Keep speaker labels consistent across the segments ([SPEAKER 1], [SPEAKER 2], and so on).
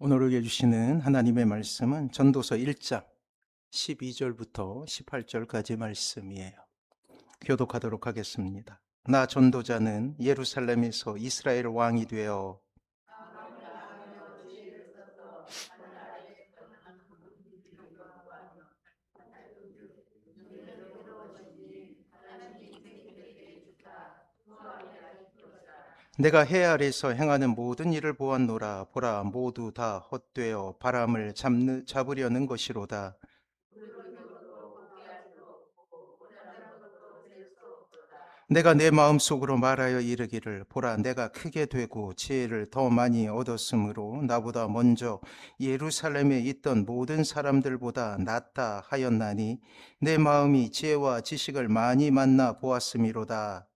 [SPEAKER 1] 오늘 우리에게 주시는 하나님의 말씀은 전도서 1장 12절부터 18절까지 말씀이에요. 교독하도록 하겠습니다. 나 전도자는 예루살렘에서 이스라엘 왕이 되어 내가 해 아래서 행하는 모든 일을 보았노라. 보라, 모두 다 헛되어 바람을 잡으려는 것이로다. 내가 내 마음속으로 말하여 이르기를, 보라, 내가 크게 되고 지혜를 더 많이 얻었으므로 나보다 먼저 예루살렘에 있던 모든 사람들보다 낫다 하였나니 내 마음이 지혜와 지식을 많이 만나 보았음이로다.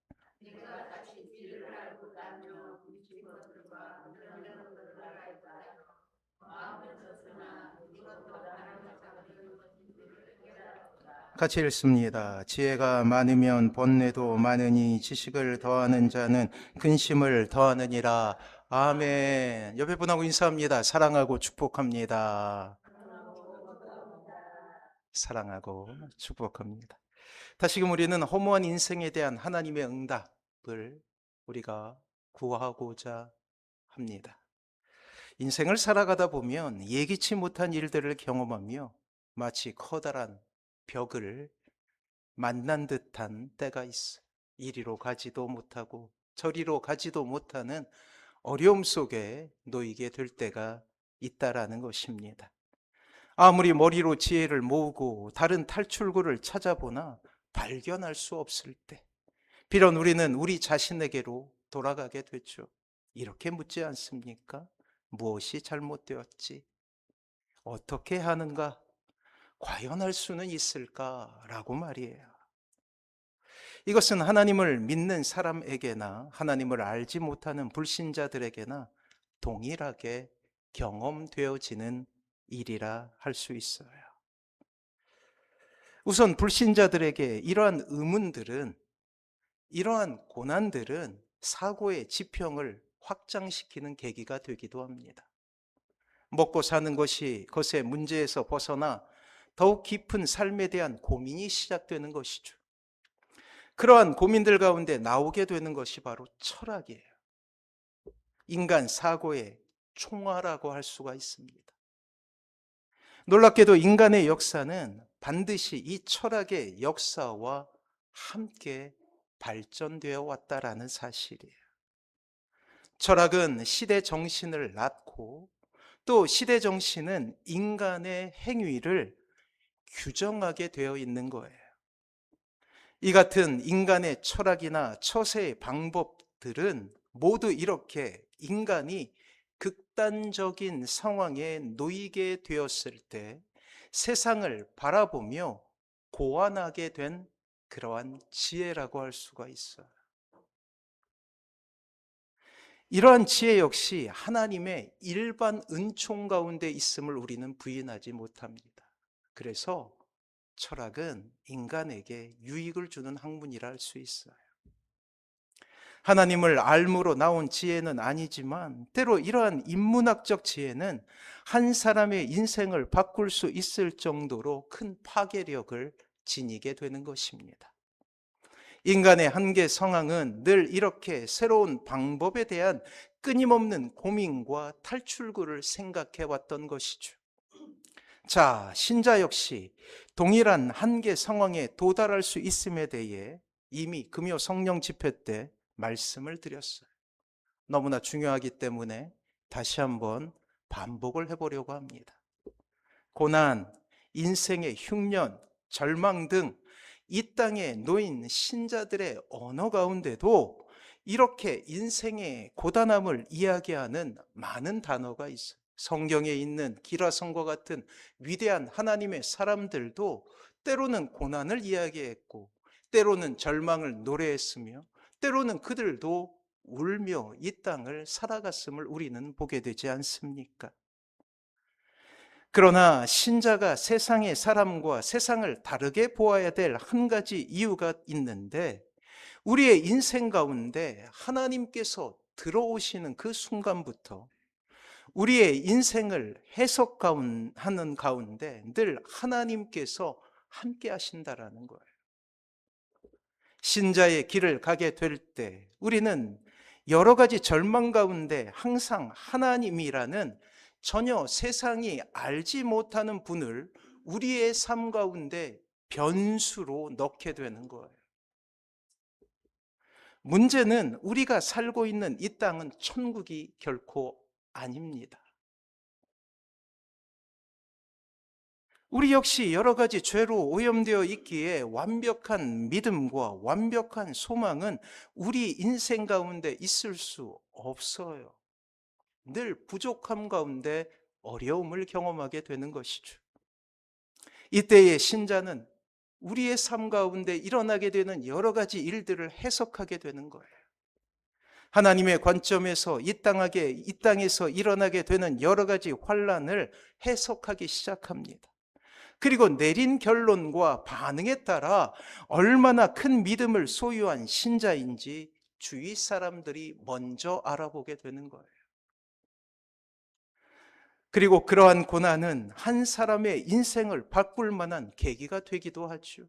[SPEAKER 1] 같이 읽습니다. 지혜가 많으면 번뇌도 많으니 지식을 더하는 자는 근심을 더하느니라. 아멘. 옆에 분하고 인사합니다. 사랑하고 축복합니다. 사랑하고 축복합니다. 다시금 우리는 허무한 인생에 대한 하나님의 응답을 우리가 구하고자 합니다. 인생을 살아가다 보면 예기치 못한 일들을 경험하며 마치 커다란 벽을 만난 듯한 때가 있어. 이리로 가지도 못하고 저리로 가지도 못하는 어려움 속에 놓이게 될 때가 있다라는 것입니다. 아무리 머리로 지혜를 모으고 다른 탈출구를 찾아보나 발견할 수 없을 때, 비록 우리는 우리 자신에게로 돌아가게 되죠. 이렇게 묻지 않습니까? 무엇이 잘못되었지? 어떻게 하는가? 과연 할 수는 있을까라고 말이에요. 이것은 하나님을 믿는 사람에게나 하나님을 알지 못하는 불신자들에게나 동일하게 경험되어지는 일이라 할 수 있어요. 우선 불신자들에게 이러한 의문들은, 이러한 고난들은 사고의 지평을 확장시키는 계기가 되기도 합니다. 먹고 사는 것의 문제에서 벗어나 더욱 깊은 삶에 대한 고민이 시작되는 것이죠. 그러한 고민들 가운데 나오게 되는 것이 바로 철학이에요. 인간 사고의 총화라고 할 수가 있습니다. 놀랍게도 인간의 역사는 반드시 이 철학의 역사와 함께 발전되어 왔다라는 사실이에요. 철학은 시대 정신을 낳고 또 시대 정신은 인간의 행위를 규정하게 되어 있는 거예요. 이 같은 인간의 철학이나 처세의 방법들은 모두 이렇게 인간이 극단적인 상황에 놓이게 되었을 때 세상을 바라보며 고안하게 된 그러한 지혜라고 할 수가 있어요. 이러한 지혜 역시 하나님의 일반 은총 가운데 있음을 우리는 부인하지 못합니다. 그래서 철학은 인간에게 유익을 주는 학문이라 할 수 있어요. 하나님을 알므로 나온 지혜는 아니지만 때로 이러한 인문학적 지혜는 한 사람의 인생을 바꿀 수 있을 정도로 큰 파괴력을 지니게 되는 것입니다. 인간의 한계 상황은 늘 이렇게 새로운 방법에 대한 끊임없는 고민과 탈출구를 생각해 왔던 것이죠. 자, 신자 역시 동일한 한계 상황에 도달할 수 있음에 대해 이미 금요 성령 집회 때 말씀을 드렸어요. 너무나 중요하기 때문에 다시 한번 반복을 해보려고 합니다. 고난, 인생의 흉년, 절망 등 이 땅에 놓인 신자들의 언어 가운데도 이렇게 인생의 고단함을 이야기하는 많은 단어가 있어요. 성경에 있는 기라성과 같은 위대한 하나님의 사람들도 때로는 고난을 이야기했고 때로는 절망을 노래했으며 때로는 그들도 울며 이 땅을 살아갔음을 우리는 보게 되지 않습니까? 그러나 신자가 세상의 사람과 세상을 다르게 보아야 될 한 가지 이유가 있는데, 우리의 인생 가운데 하나님께서 들어오시는 그 순간부터 우리의 인생을 해석하는 가운데 늘 하나님께서 함께 하신다라는 거예요. 신자의 길을 가게 될 때 우리는 여러 가지 절망 가운데 항상 하나님이라는 전혀 세상이 알지 못하는 분을 우리의 삶 가운데 변수로 넣게 되는 거예요. 문제는 우리가 살고 있는 이 땅은 천국이 결코 아닙니다. 우리 역시 여러 가지 죄로 오염되어 있기에 완벽한 믿음과 완벽한 소망은 우리 인생 가운데 있을 수 없어요. 늘 부족함 가운데 어려움을 경험하게 되는 것이죠. 이때의 신자는 우리의 삶 가운데 일어나게 되는 여러 가지 일들을 해석하게 되는 거예요. 하나님의 관점에서 이 땅에서 일어나게 되는 여러 가지 환란을 해석하기 시작합니다. 그리고 내린 결론과 반응에 따라 얼마나 큰 믿음을 소유한 신자인지 주위 사람들이 먼저 알아보게 되는 거예요. 그리고 그러한 고난은 한 사람의 인생을 바꿀 만한 계기가 되기도 하죠.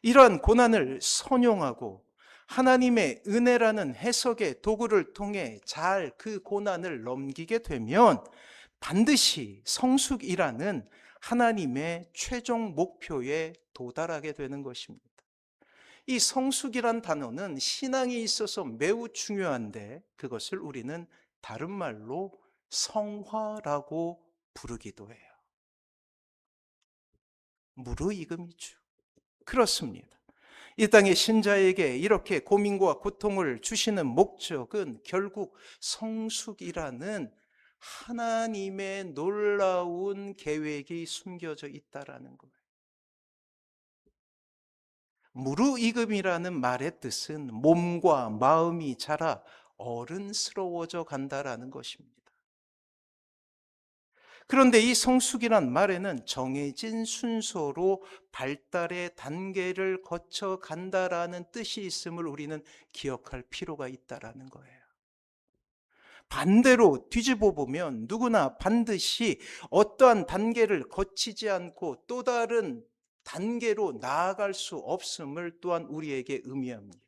[SPEAKER 1] 이러한 고난을 선용하고 하나님의 은혜라는 해석의 도구를 통해 잘 그 고난을 넘기게 되면 반드시 성숙이라는 하나님의 최종 목표에 도달하게 되는 것입니다. 이 성숙이란 단어는 신앙에 있어서 매우 중요한데 그것을 우리는 다른 말로 성화라고 부르기도 해요. 무르익음이죠. 그렇습니다. 이 땅의 신자에게 이렇게 고민과 고통을 주시는 목적은 결국 성숙이라는 하나님의 놀라운 계획이 숨겨져 있다라는 거예요. 무르익음이라는 말의 뜻은 몸과 마음이 자라 어른스러워져 간다라는 것입니다. 그런데 이 성숙이란 말에는 정해진 순서로 발달의 단계를 거쳐 간다라는 뜻이 있음을 우리는 기억할 필요가 있다라는 거예요. 반대로 뒤집어 보면 누구나 반드시 어떠한 단계를 거치지 않고 또 다른 단계로 나아갈 수 없음을 또한 우리에게 의미합니다.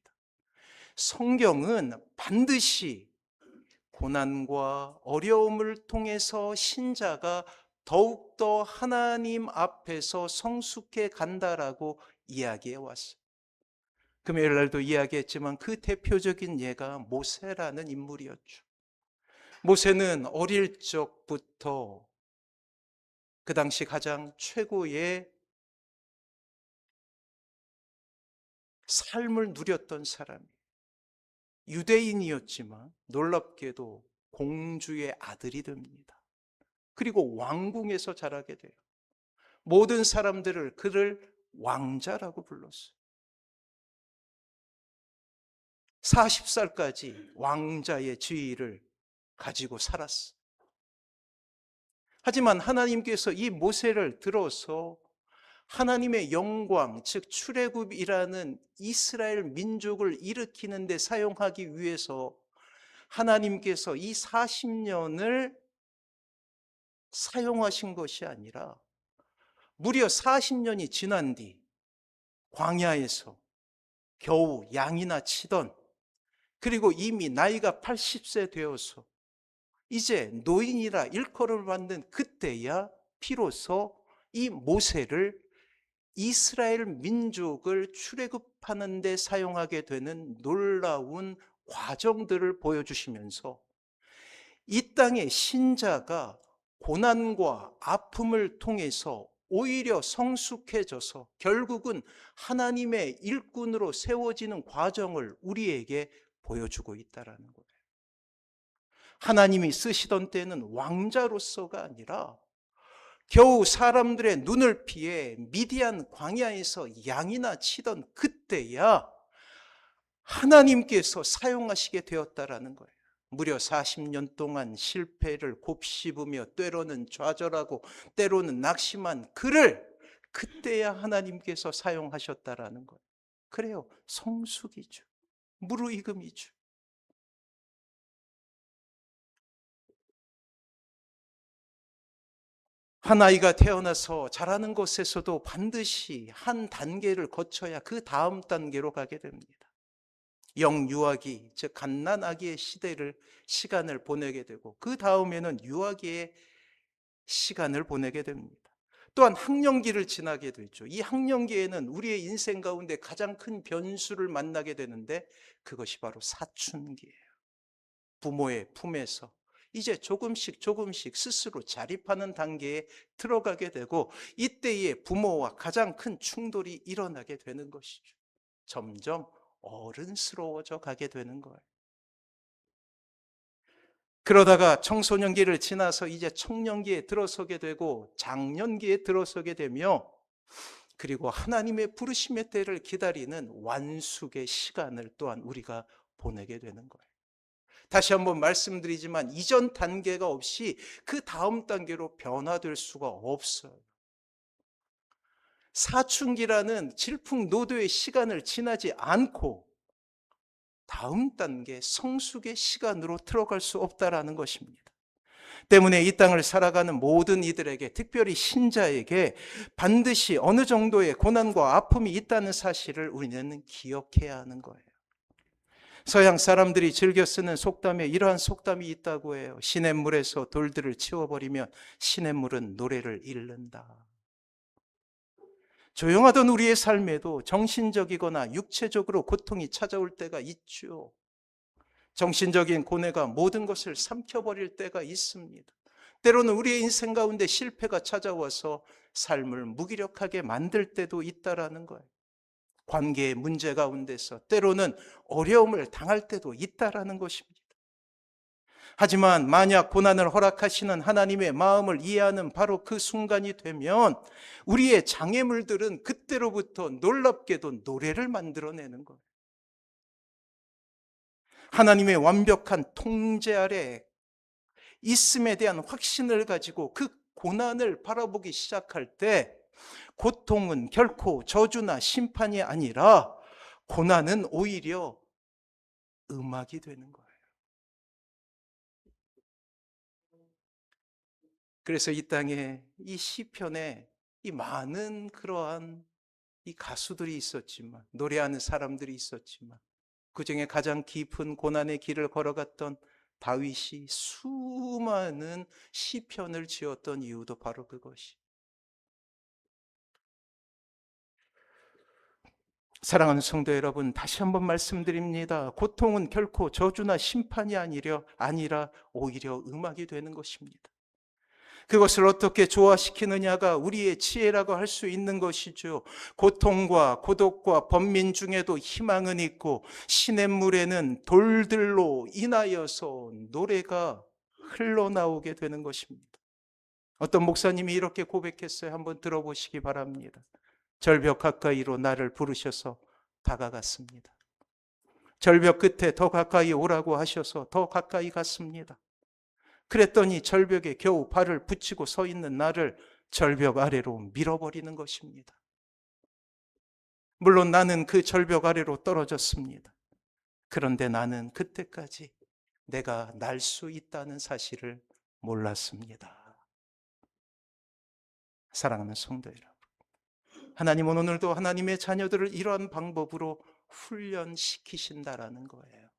[SPEAKER 1] 성경은 반드시 고난과 어려움을 통해서 신자가 더욱더 하나님 앞에서 성숙해 간다라고 이야기해 왔어요. 금요일 날도 이야기했지만 그 대표적인 예가 모세라는 인물이었죠. 모세는 어릴 적부터 그 당시 가장 최고의 삶을 누렸던 사람이에요. 유대인이었지만 놀랍게도 공주의 아들이 됩니다. 그리고 왕궁에서 자라게 돼요. 모든 사람들을 그를 왕자라고 불렀어요. 40살까지 왕자의 지위를 가지고 살았어요. 하지만 하나님께서 이 모세를 들어서 하나님의 영광, 즉 출애굽이라는 이스라엘 민족을 일으키는 데 사용하기 위해서 하나님께서 이 40년을 사용하신 것이 아니라 무려 40년이 지난 뒤 광야에서 겨우 양이나 치던, 그리고 이미 나이가 80세 되어서 이제 노인이라 일컬음을 받는 그때야 비로소 이 모세를 이스라엘 민족을 출애굽하는 데 사용하게 되는 놀라운 과정들을 보여주시면서 이 땅의 신자가 고난과 아픔을 통해서 오히려 성숙해져서 결국은 하나님의 일꾼으로 세워지는 과정을 우리에게 보여주고 있다는 거예요. 하나님이 쓰시던 때는 왕자로서가 아니라 겨우 사람들의 눈을 피해 미디안 광야에서 양이나 치던 그때야 하나님께서 사용하시게 되었다라는 거예요. 무려 40년 동안 실패를 곱씹으며 때로는 좌절하고 때로는 낙심한 그를 그때야 하나님께서 사용하셨다라는 거예요. 그래요, 성숙이죠. 무르익음이죠. 한 아이가 태어나서 자라는 것에서도 반드시 한 단계를 거쳐야 그 다음 단계로 가게 됩니다. 영유아기, 즉 갓난아기의 시간을 보내게 되고 그 다음에는 유아기의 시간을 보내게 됩니다. 또한 학령기를 지나게 되죠. 이 학령기에는 우리의 인생 가운데 가장 큰 변수를 만나게 되는데 그것이 바로 사춘기예요. 부모의 품에서 이제 조금씩 조금씩 스스로 자립하는 단계에 들어가게 되고 이때에 부모와 가장 큰 충돌이 일어나게 되는 것이죠. 점점 어른스러워져 가게 되는 거예요. 그러다가 청소년기를 지나서 이제 청년기에 들어서게 되고 장년기에 들어서게 되며 그리고 하나님의 부르심의 때를 기다리는 완숙의 시간을 또한 우리가 보내게 되는 거예요. 다시 한번 말씀드리지만 이전 단계가 없이 그 다음 단계로 변화될 수가 없어요. 사춘기라는 질풍노도의 시간을 지나지 않고 다음 단계 성숙의 시간으로 들어갈 수 없다라는 것입니다. 때문에 이 땅을 살아가는 모든 이들에게, 특별히 신자에게 반드시 어느 정도의 고난과 아픔이 있다는 사실을 우리는 기억해야 하는 거예요. 서양 사람들이 즐겨 쓰는 속담에 이러한 속담이 있다고 해요. 시냇물에서 돌들을 치워버리면 시냇물은 노래를 잃는다. 조용하던 우리의 삶에도 정신적이거나 육체적으로 고통이 찾아올 때가 있죠. 정신적인 고뇌가 모든 것을 삼켜버릴 때가 있습니다. 때로는 우리의 인생 가운데 실패가 찾아와서 삶을 무기력하게 만들 때도 있다라는 거예요. 관계의 문제 가운데서 때로는 어려움을 당할 때도 있다라는 것입니다. 하지만 만약 고난을 허락하시는 하나님의 마음을 이해하는 바로 그 순간이 되면 우리의 장애물들은 그때로부터 놀랍게도 노래를 만들어내는 거예요. 하나님의 완벽한 통제 아래 있음에 대한 확신을 가지고 그 고난을 바라보기 시작할 때 고통은 결코 저주나 심판이 아니라 고난은 오히려 음악이 되는 거예요. 그래서 이 땅에 이 시편에 이 많은 그러한 이 가수들이 있었지만, 노래하는 사람들이 있었지만, 그 중에 가장 깊은 고난의 길을 걸어갔던 다윗이 수많은 시편을 지었던 이유도 바로 그것이. 사랑하는 성도 여러분, 다시 한번 말씀드립니다. 고통은 결코 저주나 심판이 아니라 오히려 음악이 되는 것입니다. 그것을 어떻게 조화시키느냐가 우리의 지혜라고 할 수 있는 것이죠. 고통과 고독과 번민 중에도 희망은 있고 시냇물에는 돌들로 인하여서 노래가 흘러나오게 되는 것입니다. 어떤 목사님이 이렇게 고백했어요. 한번 들어보시기 바랍니다. 절벽 가까이로 나를 부르셔서 다가갔습니다. 절벽 끝에 더 가까이 오라고 하셔서 더 가까이 갔습니다. 그랬더니 절벽에 겨우 발을 붙이고 서 있는 나를 절벽 아래로 밀어버리는 것입니다. 물론 나는 그 절벽 아래로 떨어졌습니다. 그런데 나는 그때까지 내가 날 수 있다는 사실을 몰랐습니다. 사랑하는 성도 여러분, 하나님은 오늘도 하나님의 자녀들을 이러한 방법으로 훈련시키신다라는 거예요.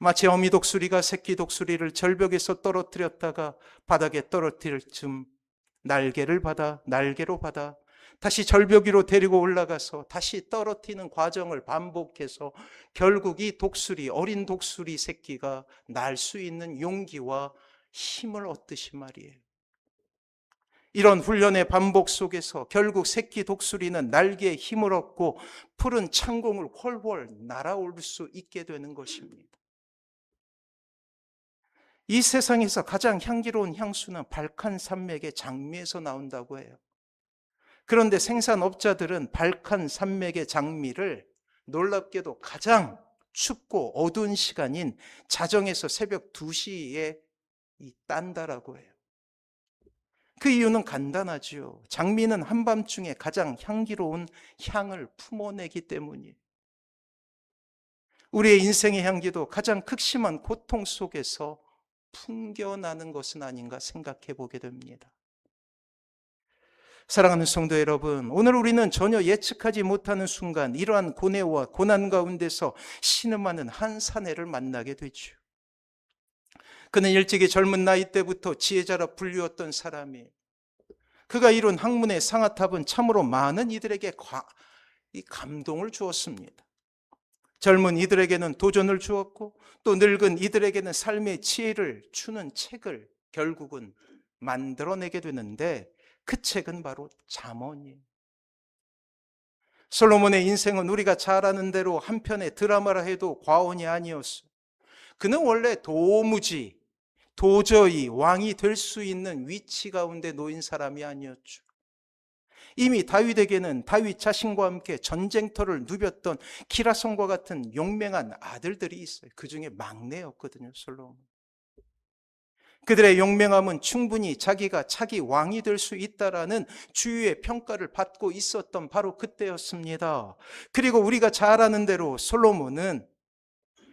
[SPEAKER 1] 마치 어미 독수리가 새끼 독수리를 절벽에서 떨어뜨렸다가 바닥에 떨어뜨릴 즈음 날개로 받아 다시 절벽 위로 데리고 올라가서 다시 떨어뜨리는 과정을 반복해서 결국 이 어린 독수리 새끼가 날 수 있는 용기와 힘을 얻듯이 말이에요. 이런 훈련의 반복 속에서 결국 새끼 독수리는 날개에 힘을 얻고 푸른 창공을 훨훨 날아올 수 있게 되는 것입니다. 이 세상에서 가장 향기로운 향수는 발칸산맥의 장미에서 나온다고 해요. 그런데 생산업자들은 발칸산맥의 장미를 놀랍게도 가장 춥고 어두운 시간인 자정에서 새벽 2시에 딴다라고 해요. 그 이유는 간단하지요. 장미는 한밤중에 가장 향기로운 향을 품어내기 때문이에요. 우리의 인생의 향기도 가장 극심한 고통 속에서 풍겨나는 것은 아닌가 생각해 보게 됩니다. 사랑하는 성도 여러분, 오늘 우리는 전혀 예측하지 못하는 순간 이러한 고뇌와 고난 가운데서 신음하는 한 사내를 만나게 되죠. 그는 일찍이 젊은 나이 때부터 지혜자라 불리웠던 사람이에요. 그가 이룬 학문의 상아탑은 참으로 많은 이들에게 이 감동을 주었습니다. 젊은 이들에게는 도전을 주었고 또 늙은 이들에게는 삶의 지혜를 주는 책을 결국은 만들어내게 되는데 그 책은 바로 잠언이에요. 솔로몬의 인생은 우리가 잘 아는 대로 한편의 드라마라 해도 과언이 아니었어요. 그는 원래 도저히 왕이 될 수 있는 위치 가운데 놓인 사람이 아니었죠. 이미 다윗에게는 다윗 자신과 함께 전쟁터를 누볐던 기라손과 같은 용맹한 아들들이 있어요. 그 중에 막내였거든요, 솔로몬. 그들의 용맹함은 충분히 자기가 차기 왕이 될 수 있다라는 주위의 평가를 받고 있었던 바로 그때였습니다. 그리고 우리가 잘 아는 대로 솔로몬은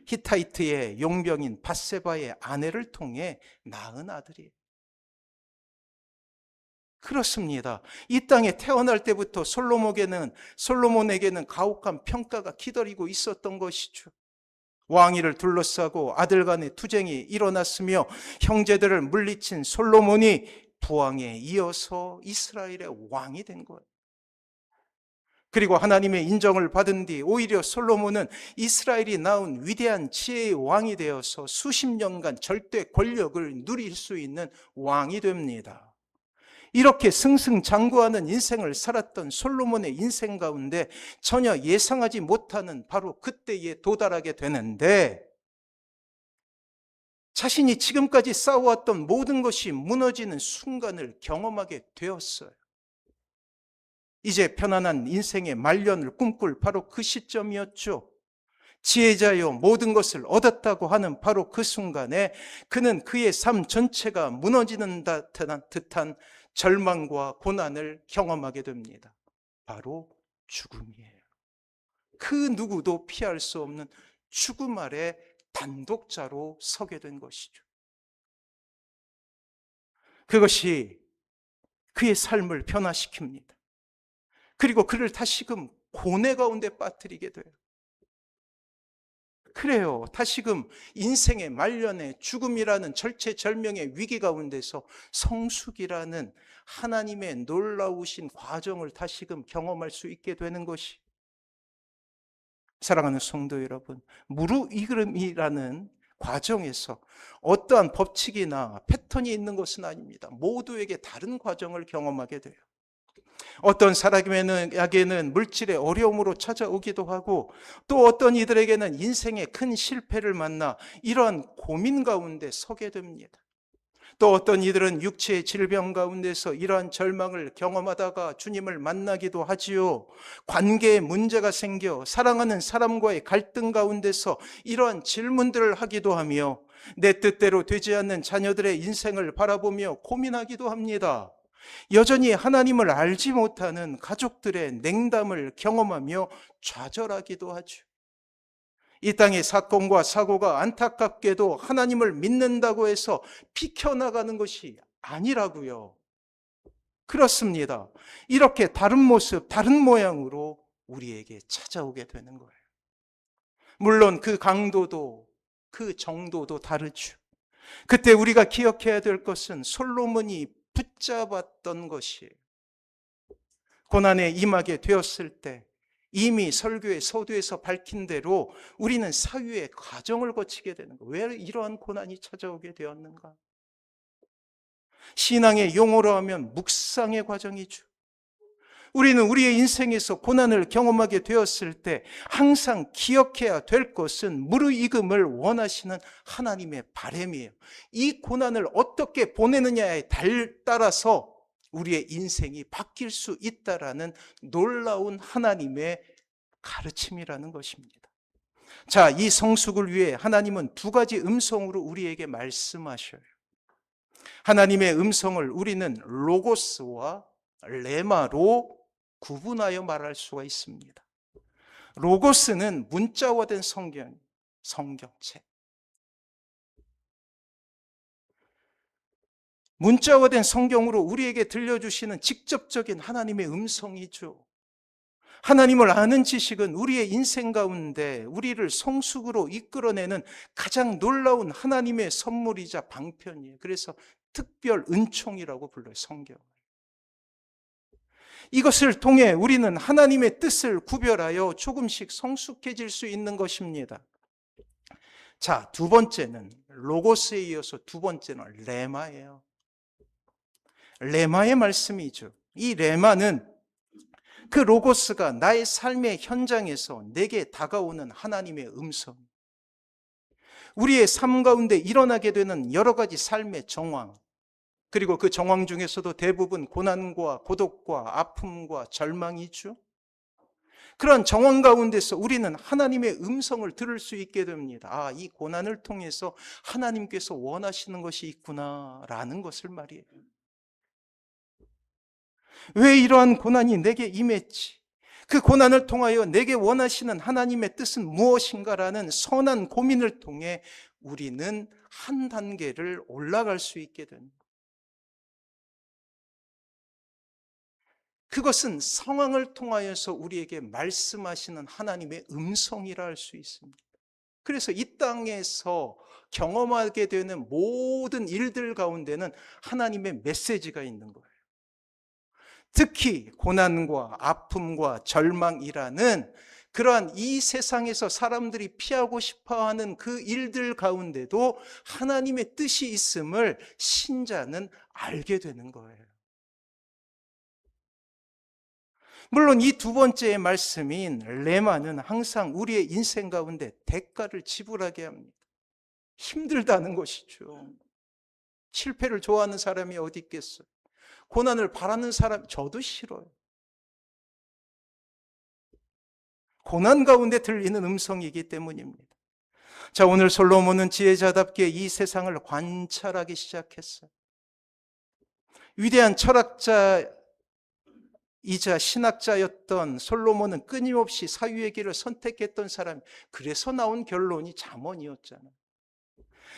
[SPEAKER 1] 히타이트의 용병인 밧세바의 아내를 통해 낳은 아들이에요. 그렇습니다. 이 땅에 태어날 때부터 솔로몬에게는 가혹한 평가가 기다리고 있었던 것이죠. 왕위를 둘러싸고 아들 간의 투쟁이 일어났으며 형제들을 물리친 솔로몬이 부왕에 이어서 이스라엘의 왕이 된 거예요. 그리고 하나님의 인정을 받은 뒤 오히려 솔로몬은 이스라엘이 낳은 위대한 지혜의 왕이 되어서 수십 년간 절대 권력을 누릴 수 있는 왕이 됩니다. 이렇게 승승장구하는 인생을 살았던 솔로몬의 인생 가운데 전혀 예상하지 못하는 바로 그때에 도달하게 되는데 자신이 지금까지 쌓아왔던 모든 것이 무너지는 순간을 경험하게 되었어요. 이제 편안한 인생의 말년을 꿈꿀 바로 그 시점이었죠. 지혜자여 모든 것을 얻었다고 하는 바로 그 순간에 그는 그의 삶 전체가 무너지는 듯한 절망과 고난을 경험하게 됩니다. 바로 죽음이에요. 그 누구도 피할 수 없는 죽음 아래 단독자로 서게 된 것이죠. 그것이 그의 삶을 변화시킵니다. 그리고 그를 다시금 고뇌 가운데 빠뜨리게 돼요. 그래요. 다시금 인생의 말년에 죽음이라는 절체절명의 위기 가운데서 성숙이라는 하나님의 놀라우신 과정을 다시금 경험할 수 있게 되는 것이, 사랑하는 성도 여러분, 무르익음이라는 과정에서 어떠한 법칙이나 패턴이 있는 것은 아닙니다. 모두에게 다른 과정을 경험하게 돼요. 어떤 사람에게는 물질의 어려움으로 찾아오기도 하고 또 어떤 이들에게는 인생의 큰 실패를 만나 이러한 고민 가운데 서게 됩니다. 또 어떤 이들은 육체의 질병 가운데서 이러한 절망을 경험하다가 주님을 만나기도 하지요. 관계에 문제가 생겨 사랑하는 사람과의 갈등 가운데서 이러한 질문들을 하기도 하며 내 뜻대로 되지 않는 자녀들의 인생을 바라보며 고민하기도 합니다. 여전히 하나님을 알지 못하는 가족들의 냉담을 경험하며 좌절하기도 하죠. 이 땅의 사건과 사고가 안타깝게도 하나님을 믿는다고 해서 비켜나가는 것이 아니라고요. 그렇습니다. 이렇게 다른 모습, 다른 모양으로 우리에게 찾아오게 되는 거예요. 물론 그 강도도, 그 정도도 다르죠. 그때 우리가 기억해야 될 것은 솔로몬이 붙잡았던 것이에요. 고난에 임하게 되었을 때 이미 설교의 서두에서 밝힌 대로 우리는 사유의 과정을 거치게 되는 거예요. 왜 이러한 고난이 찾아오게 되었는가? 신앙의 용어로 하면 묵상의 과정이죠. 우리는 우리의 인생에서 고난을 경험하게 되었을 때 항상 기억해야 될 것은 무르익음을 원하시는 하나님의 바람이에요. 이 고난을 어떻게 보내느냐에 따라서 우리의 인생이 바뀔 수 있다라는 놀라운 하나님의 가르침이라는 것입니다. 자, 이 성숙을 위해 하나님은 두 가지 음성으로 우리에게 말씀하셔요. 하나님의 음성을 우리는 로고스와 레마로 구분하여 말할 수가 있습니다. 로고스는 문자화된 성경책. 문자화된 성경으로 우리에게 들려주시는 직접적인 하나님의 음성이죠. 하나님을 아는 지식은 우리의 인생 가운데 우리를 성숙으로 이끌어내는 가장 놀라운 하나님의 선물이자 방편이에요. 그래서 특별 은총이라고 불러요, 성경. 이것을 통해 우리는 하나님의 뜻을 구별하여 조금씩 성숙해질 수 있는 것입니다. 자, 두 번째는 로고스에 이어서 두 번째는 레마예요. 레마의 말씀이죠. 이 레마는 그 로고스가 나의 삶의 현장에서 내게 다가오는 하나님의 음성, 우리의 삶 가운데 일어나게 되는 여러 가지 삶의 정황, 그리고 그 정황 중에서도 대부분 고난과 고독과 아픔과 절망이죠. 그런 정황 가운데서 우리는 하나님의 음성을 들을 수 있게 됩니다. 아, 이 고난을 통해서 하나님께서 원하시는 것이 있구나라는 것을 말이에요. 왜 이러한 고난이 내게 임했지? 그 고난을 통하여 내게 원하시는 하나님의 뜻은 무엇인가라는 선한 고민을 통해 우리는 한 단계를 올라갈 수 있게 됩니다. 그것은 상황을 통하여서 우리에게 말씀하시는 하나님의 음성이라 할 수 있습니다. 그래서 이 땅에서 경험하게 되는 모든 일들 가운데는 하나님의 메시지가 있는 거예요. 특히 고난과 아픔과 절망이라는 그러한 이 세상에서 사람들이 피하고 싶어하는 그 일들 가운데도 하나님의 뜻이 있음을 신자는 알게 되는 거예요. 물론 이 두 번째의 말씀인 레마는 항상 우리의 인생 가운데 대가를 지불하게 합니다. 힘들다는 것이죠. 실패를 좋아하는 사람이 어디 있겠어요? 고난을 바라는 사람, 저도 싫어요. 고난 가운데 들리는 음성이기 때문입니다. 자, 오늘 솔로몬은 지혜자답게 이 세상을 관찰하기 시작했어요. 위대한 철학자이자 신학자였던 솔로몬은 끊임없이 사유의 길을 선택했던 사람, 그래서 나온 결론이 잠언이었잖아요.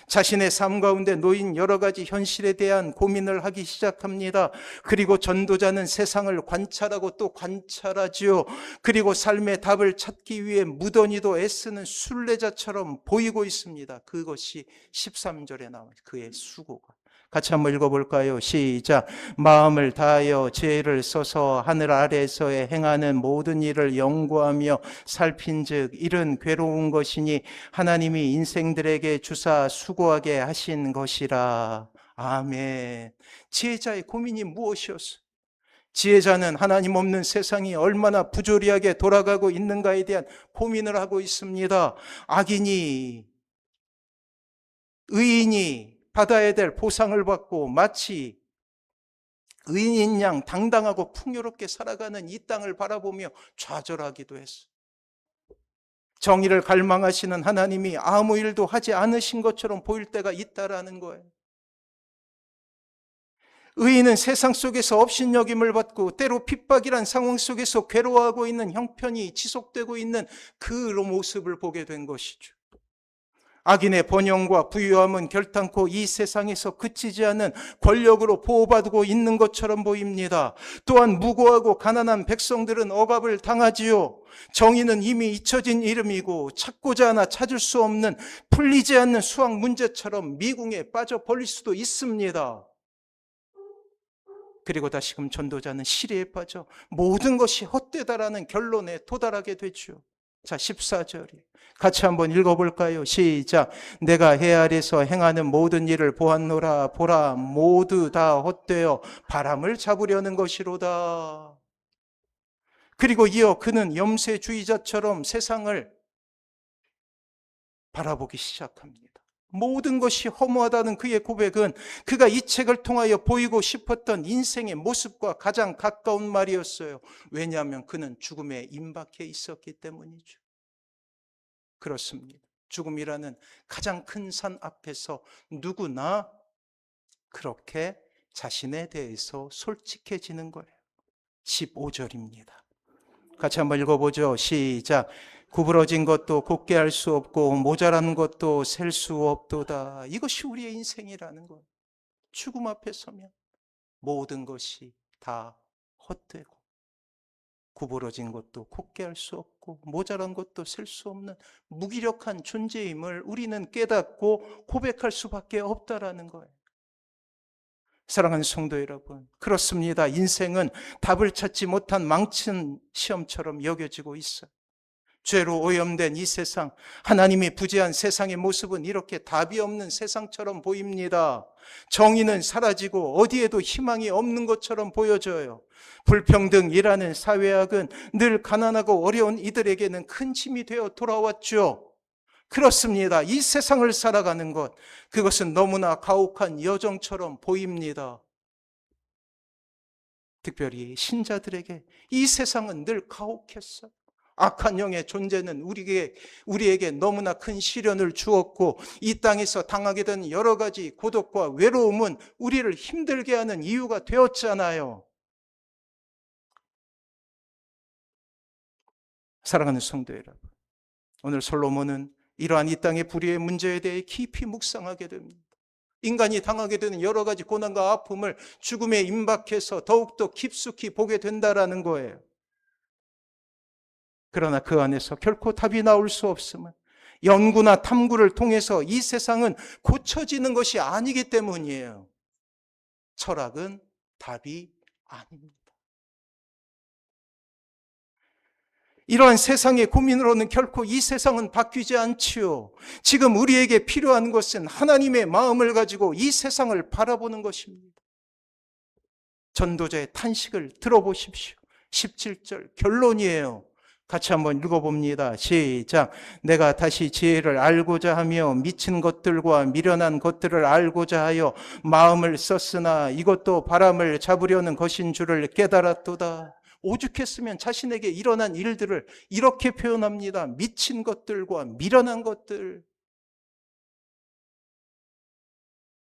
[SPEAKER 1] 자신의 삶 가운데 놓인 여러 가지 현실에 대한 고민을 하기 시작합니다. 그리고 전도자는 세상을 관찰하고 또 관찰하지요. 그리고 삶의 답을 찾기 위해 무던히도 애쓰는 순례자처럼 보이고 있습니다. 그것이 13절에 나와요. 그의 수고가. 같이 한번 읽어볼까요? 시작. 마음을 다하여 지혜를 써서 하늘 아래에서의 행하는 모든 일을 연구하며 살핀즉 이른 괴로운 것이니 하나님이 인생들에게 주사 수고하게 하신 것이라. 아멘. 지혜자의 고민이 무엇이었어요? 지혜자는 하나님 없는 세상이 얼마나 부조리하게 돌아가고 있는가에 대한 고민을 하고 있습니다. 악인이, 의인이 받아야 될 보상을 받고 마치 의인인 양 당당하고 풍요롭게 살아가는 이 땅을 바라보며 좌절하기도 했어요. 정의를 갈망하시는 하나님이 아무 일도 하지 않으신 것처럼 보일 때가 있다라는 거예요. 의인은 세상 속에서 업신여김을 받고 때로 핍박이란 상황 속에서 괴로워하고 있는 형편이 지속되고 있는 그 모습을 보게 된 것이죠. 악인의 번영과 부유함은 결탄코 이 세상에서 그치지 않는 권력으로 보호받고 있는 것처럼 보입니다. 또한 무고하고 가난한 백성들은 억압을 당하지요. 정의는 이미 잊혀진 이름이고 찾고자 하나 찾을 수 없는 풀리지 않는 수학 문제처럼 미궁에 빠져버릴 수도 있습니다. 그리고 다시금 전도자는 시리에 빠져 모든 것이 헛되다라는 결론에 도달하게 되죠. 자, 14절이 같이 한번 읽어볼까요? 시작. 내가 해 아래서 행하는 모든 일을 보았노라. 보라, 모두 다 헛되어 바람을 잡으려는 것이로다. 그리고 이어 그는 염세주의자처럼 세상을 바라보기 시작합니다. 모든 것이 허무하다는 그의 고백은 그가 이 책을 통하여 보이고 싶었던 인생의 모습과 가장 가까운 말이었어요. 왜냐하면 그는 죽음에 임박해 있었기 때문이죠. 그렇습니다. 죽음이라는 가장 큰 산 앞에서 누구나 그렇게 자신에 대해서 솔직해지는 거예요. 15절입니다. 같이 한번 읽어보죠. 시작. 구부러진 것도 곧게 할 수 없고 모자란 것도 셀 수 없도다. 이것이 우리의 인생이라는 거예요. 죽음 앞에 서면 모든 것이 다 헛되고 구부러진 것도 곱게 할 수 없고 모자란 것도 셀 수 없는 무기력한 존재임을 우리는 깨닫고 고백할 수밖에 없다라는 거예요. 사랑하는 성도 여러분, 그렇습니다. 인생은 답을 찾지 못한 망친 시험처럼 여겨지고 있어요. 죄로 오염된 이 세상, 하나님이 부재한 세상의 모습은 이렇게 답이 없는 세상처럼 보입니다. 정의는 사라지고 어디에도 희망이 없는 것처럼 보여져요. 불평등이라는 사회학은 늘 가난하고 어려운 이들에게는 큰 짐이 되어 돌아왔죠. 그렇습니다. 이 세상을 살아가는 것, 그것은 너무나 가혹한 여정처럼 보입니다. 특별히 신자들에게 이 세상은 늘 가혹했어요. 악한 영의 존재는 우리에게 너무나 큰 시련을 주었고, 이 땅에서 당하게 된 여러 가지 고독과 외로움은 우리를 힘들게 하는 이유가 되었잖아요. 사랑하는 성도 여러분, 오늘 솔로몬은 이러한 이 땅의 불의의 문제에 대해 깊이 묵상하게 됩니다. 인간이 당하게 되는 여러 가지 고난과 아픔을 죽음에 임박해서 더욱더 깊숙이 보게 된다라는 거예요. 그러나 그 안에서 결코 답이 나올 수 없음은 연구나 탐구를 통해서 이 세상은 고쳐지는 것이 아니기 때문이에요. 철학은 답이 아닙니다. 이러한 세상의 고민으로는 결코 이 세상은 바뀌지 않지요. 지금 우리에게 필요한 것은 하나님의 마음을 가지고 이 세상을 바라보는 것입니다. 전도자의 탄식을 들어보십시오. 17절 결론이에요. 같이 한번 읽어봅니다. 시작. 내가 다시 지혜를 알고자 하며 미친 것들과 미련한 것들을 알고자 하여 마음을 썼으나 이것도 바람을 잡으려는 것인 줄을 깨달았도다. 오죽했으면 자신에게 일어난 일들을 이렇게 표현합니다. 미친 것들과 미련한 것들.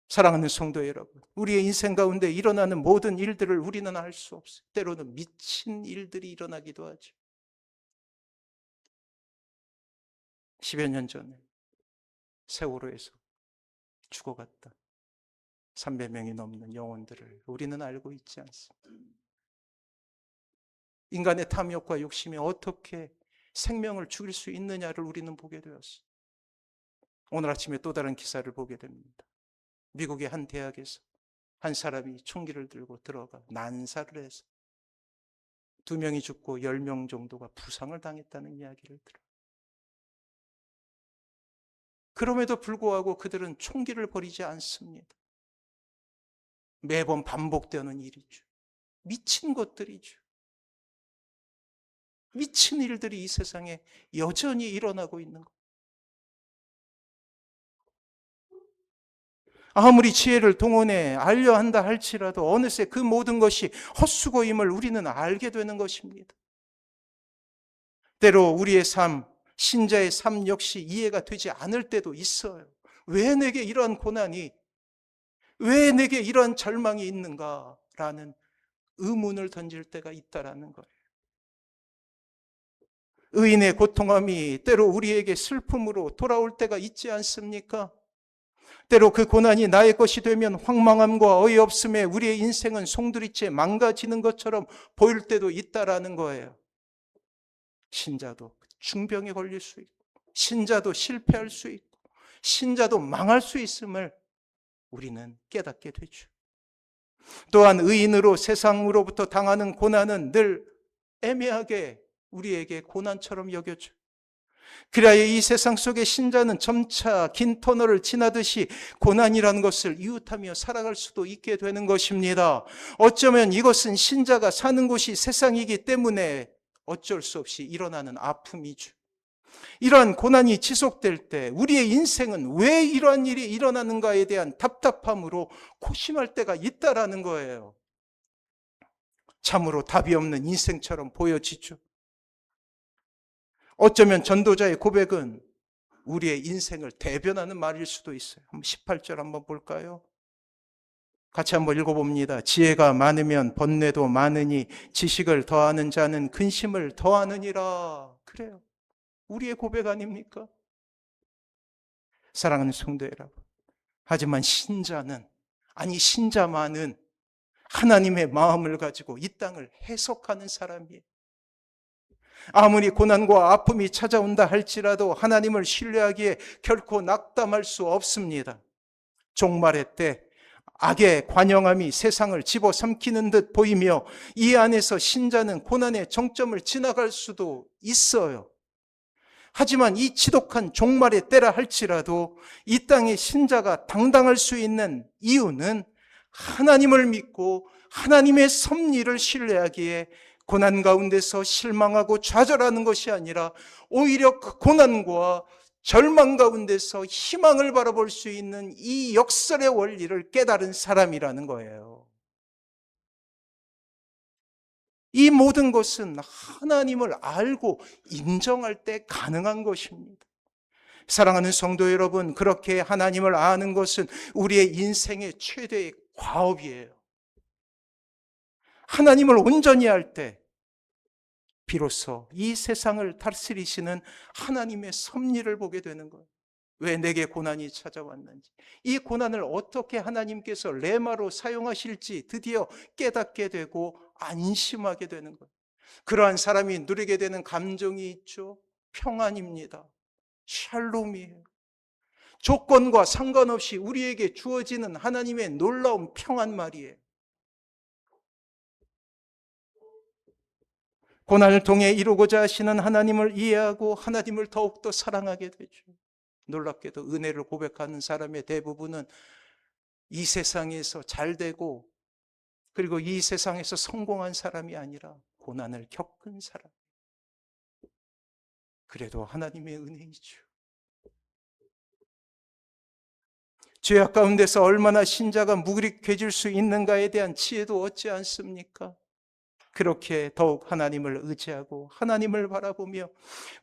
[SPEAKER 1] 사랑하는 성도 여러분, 우리의 인생 가운데 일어나는 모든 일들을 우리는 알 수 없어요. 때로는 미친 일들이 일어나기도 하죠. 10여 년 전에 세월호에서 죽어갔다 300명이 넘는 영혼들을 우리는 알고 있지 않습니다. 인간의 탐욕과 욕심이 어떻게 생명을 죽일 수 있느냐를 우리는 보게 되었어요. 오늘 아침에 또 다른 기사를 보게 됩니다. 미국의 한 대학에서 한 사람이 총기를 들고 들어가 난사를 해서 2명이 죽고 10명 정도가 부상을 당했다는 이야기를 들어요. 그럼에도 불구하고 그들은 총기를 버리지 않습니다. 매번 반복되는 일이죠. 미친 것들이죠. 미친 일들이 이 세상에 여전히 일어나고 있는 것. 아무리 지혜를 동원해 알려 한다 할지라도 어느새 그 모든 것이 헛수고임을 우리는 알게 되는 것입니다. 때로 우리의 삶, 신자의 삶 역시 이해가 되지 않을 때도 있어요. 왜 내게 이러한 고난이, 왜 내게 이러한 절망이 있는가라는 의문을 던질 때가 있다라는 거예요. 의인의 고통함이 때로 우리에게 슬픔으로 돌아올 때가 있지 않습니까? 때로 그 고난이 나의 것이 되면 황망함과 어이없음에 우리의 인생은 송두리째 망가지는 것처럼 보일 때도 있다라는 거예요. 신자도 중병에 걸릴 수 있고, 신자도 실패할 수 있고, 신자도 망할 수 있음을 우리는 깨닫게 되죠. 또한 의인으로 세상으로부터 당하는 고난은 늘 애매하게 우리에게 고난처럼 여겨져. 그래야 이 세상 속의 신자는 점차 긴 터널을 지나듯이 고난이라는 것을 이웃하며 살아갈 수도 있게 되는 것입니다. 어쩌면 이것은 신자가 사는 곳이 세상이기 때문에 어쩔 수 없이 일어나는 아픔이죠. 이러한 고난이 지속될 때 우리의 인생은 왜 이러한 일이 일어나는가에 대한 답답함으로 고심할 때가 있다라는 거예요. 참으로 답이 없는 인생처럼 보여지죠. 어쩌면 전도자의 고백은 우리의 인생을 대변하는 말일 수도 있어요. 18절 한번 볼까요? 같이 한번 읽어봅니다. 지혜가 많으면 번뇌도 많으니 지식을 더하는 자는 근심을 더하느니라. 그래요. 우리의 고백 아닙니까? 사랑하는 성도 여러분, 하지만 신자는 아니, 신자만은 하나님의 마음을 가지고 이 땅을 해석하는 사람이에요. 아무리 고난과 아픔이 찾아온다 할지라도 하나님을 신뢰하기에 결코 낙담할 수 없습니다. 종말의 때 악의 관영함이 세상을 집어삼키는 듯 보이며 이 안에서 신자는 고난의 정점을 지나갈 수도 있어요. 하지만 이 지독한 종말의 때라 할지라도 이 땅의 신자가 당당할 수 있는 이유는 하나님을 믿고 하나님의 섭리를 신뢰하기에 고난 가운데서 실망하고 좌절하는 것이 아니라 오히려 그 고난과 절망 가운데서 희망을 바라볼 수 있는 이 역설의 원리를 깨달은 사람이라는 거예요. 이 모든 것은 하나님을 알고 인정할 때 가능한 것입니다. 사랑하는 성도 여러분, 그렇게 하나님을 아는 것은 우리의 인생의 최대의 과업이에요. 하나님을 온전히 알 때 비로소 이 세상을 다스리시는 하나님의 섭리를 보게 되는 거예요. 왜 내게 고난이 찾아왔는지, 이 고난을 어떻게 하나님께서 레마로 사용하실지 드디어 깨닫게 되고 안심하게 되는 거예요. 그러한 사람이 누리게 되는 감정이 있죠. 평안입니다. 샬롬이에요. 조건과 상관없이 우리에게 주어지는 하나님의 놀라운 평안 말이에요. 고난을 통해 이루고자 하시는 하나님을 이해하고 하나님을 더욱더 사랑하게 되죠. 놀랍게도 은혜를 고백하는 사람의 대부분은 이 세상에서 잘되고 그리고 이 세상에서 성공한 사람이 아니라 고난을 겪은 사람. 그래도 하나님의 은혜이죠. 죄악 가운데서 얼마나 신자가 무기력해질 수 있는가에 대한 지혜도 얻지 않습니까? 그렇게 더욱 하나님을 의지하고 하나님을 바라보며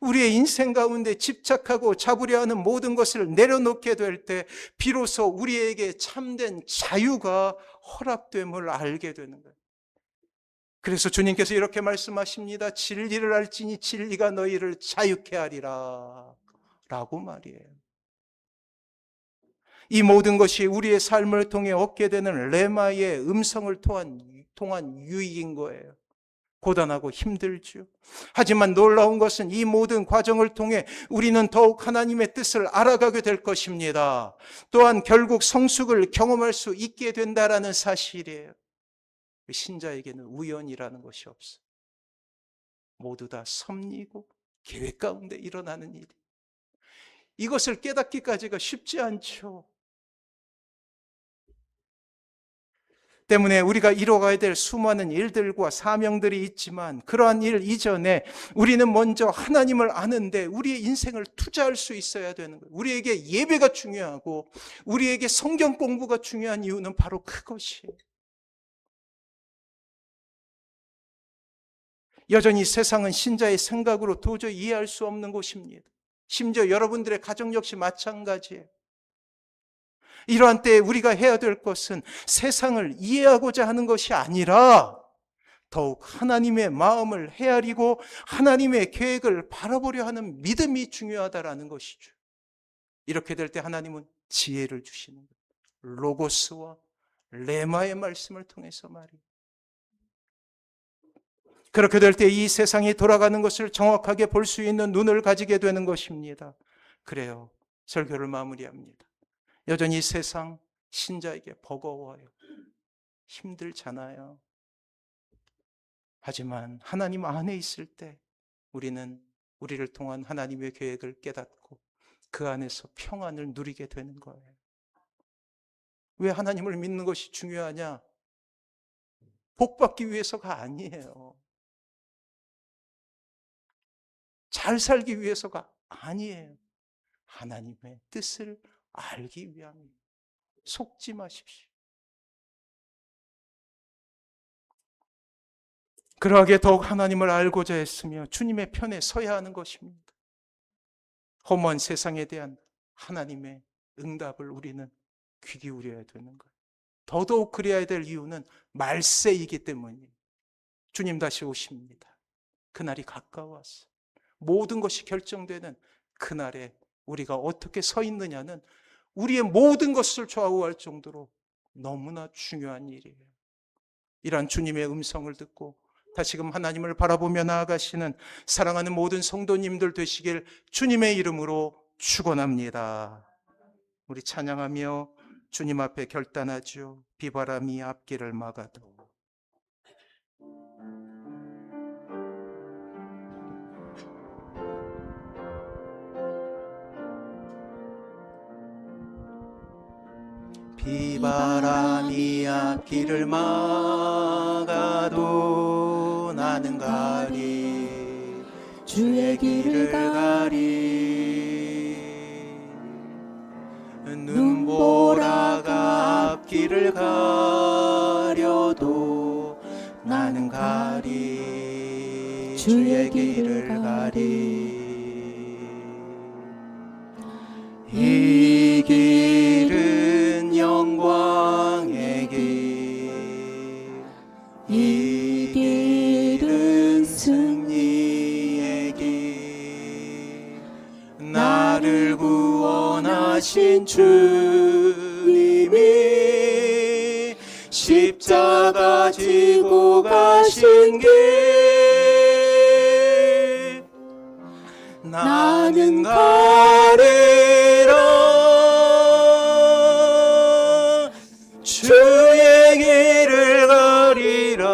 [SPEAKER 1] 우리의 인생 가운데 집착하고 잡으려 하는 모든 것을 내려놓게 될 때 비로소 우리에게 참된 자유가 허락됨을 알게 되는 거예요. 그래서 주님께서 이렇게 말씀하십니다. 진리를 알지니 진리가 너희를 자유케 하리라 라고 말이에요. 이 모든 것이 우리의 삶을 통해 얻게 되는 레마의 음성을 통한 유익인 거예요. 고단하고 힘들죠. 하지만 놀라운 것은 이 모든 과정을 통해 우리는 더욱 하나님의 뜻을 알아가게 될 것입니다. 또한 결국 성숙을 경험할 수 있게 된다라는 사실이에요. 신자에게는 우연이라는 것이 없어요. 모두 다 섭리고 계획 가운데 일어나는 일. 이것을 깨닫기까지가 쉽지 않죠. 때문에 우리가 이뤄가야 될 수많은 일들과 사명들이 있지만 그러한 일 이전에 우리는 먼저 하나님을 아는데 우리의 인생을 투자할 수 있어야 되는 거예요. 우리에게 예배가 중요하고 우리에게 성경 공부가 중요한 이유는 바로 그것이에요. 여전히 세상은 신자의 생각으로 도저히 이해할 수 없는 곳입니다. 심지어 여러분들의 가정 역시 마찬가지예요. 이러한 때에 우리가 해야 될 것은 세상을 이해하고자 하는 것이 아니라 더욱 하나님의 마음을 헤아리고 하나님의 계획을 바라보려 하는 믿음이 중요하다라는 것이죠. 이렇게 될 때 하나님은 지혜를 주시는 거예요. 로고스와 레마의 말씀을 통해서 말이에요. 그렇게 될 때 이 세상이 돌아가는 것을 정확하게 볼 수 있는 눈을 가지게 되는 것입니다. 그래요. 설교를 마무리합니다. 여전히 세상 신자에게 버거워요. 힘들잖아요. 하지만 하나님 안에 있을 때 우리는 우리를 통한 하나님의 계획을 깨닫고 그 안에서 평안을 누리게 되는 거예요. 왜 하나님을 믿는 것이 중요하냐? 복 받기 위해서가 아니에요. 잘 살기 위해서가 아니에요. 하나님의 뜻을 알기 위함입니다. 속지 마십시오. 그러하게 더욱 하나님을 알고자 했으며 주님의 편에 서야 하는 것입니다. 험한 세상에 대한 하나님의 응답을 우리는 귀 기울여야 되는 거예요. 더더욱 그래야 될 이유는 말세이기 때문이에요. 주님 다시 오십니다. 그날이 가까웠어요. 모든 것이 결정되는 그날에 우리가 어떻게 서 있느냐는 우리의 모든 것을 좌우할 정도로 너무나 중요한 일이에요. 이러한 주님의 음성을 듣고 다시금 하나님을 바라보며 나아가시는 사랑하는 모든 성도님들 되시길 주님의 이름으로 축원합니다. 우리 찬양하며 주님 앞에 결단하죠. 비바람이 앞길을 막아도. 비바람이 앞길을 막아도 나는 가리 주의 길을 가리. 눈보라가 앞길을 가려도 나는 가리 주의 길을 가리. 이 길은 영광의 길, 이 길은 승리의 길. 나를 구원하신 주님이 십자가 지고 가신 길, 나는 가리라. 주의 길을 가리라.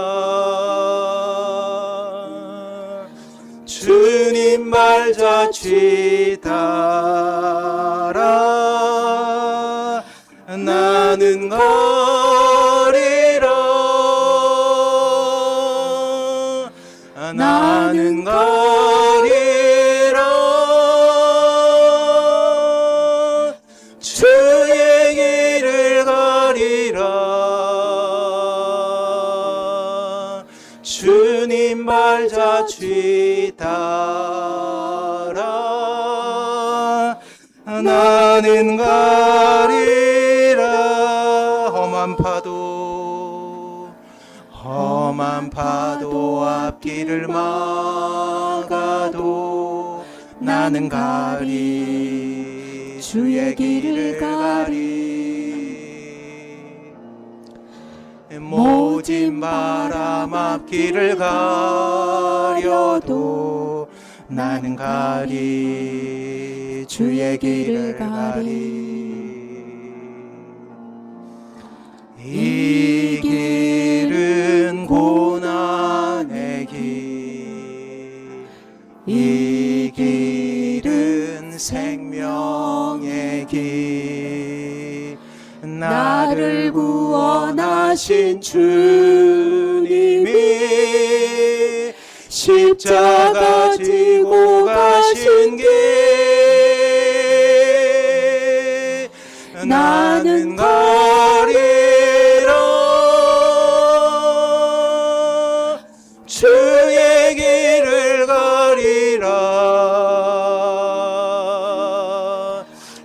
[SPEAKER 1] 주님 발자취 따라 나는 가리라. 나는 가리라. 주의 길을 가리라. 주님 발자취 따라 나는 가리라. 험한 파도 앞길을 막아도 나는 가리 주의 길을 가리. 모진 바람 앞길을 가려도 나는 가리 주의 길을 가리. 이 길은 고난의 길, 이 길은 생명의 길. 나를 구원하신 주님이 십자가 지고 가신 길, 나는 가리라. 주의 길을 가리라.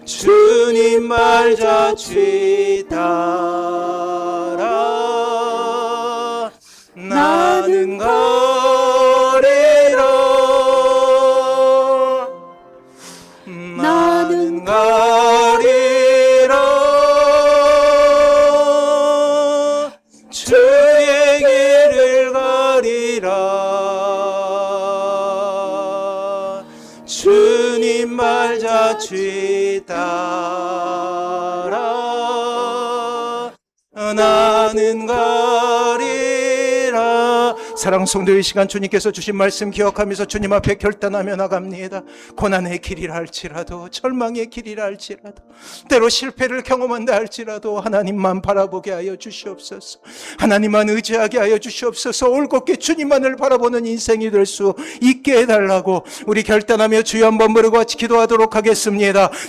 [SPEAKER 1] 주님 발자취 따라 나는 가리라. 나는 가리라. 주의 길을 가리라. 주님 발자취 따라 나는 가리라. 사랑 성도의 시간, 주님께서 주신 말씀 기억하면서 주님 앞에 결단하며 나갑니다. 고난의 길이라 할지라도, 절망의 길이라 할지라도, 때로 실패를 경험한다 할지라도 하나님만 바라보게 하여 주시옵소서. 하나님만 의지하게 하여 주시옵소서. 올곧게 주님만을 바라보는 인생이 될 수 있게 해달라고 우리 결단하며 주여 한번 부르고 같이 기도하도록 하겠습니다.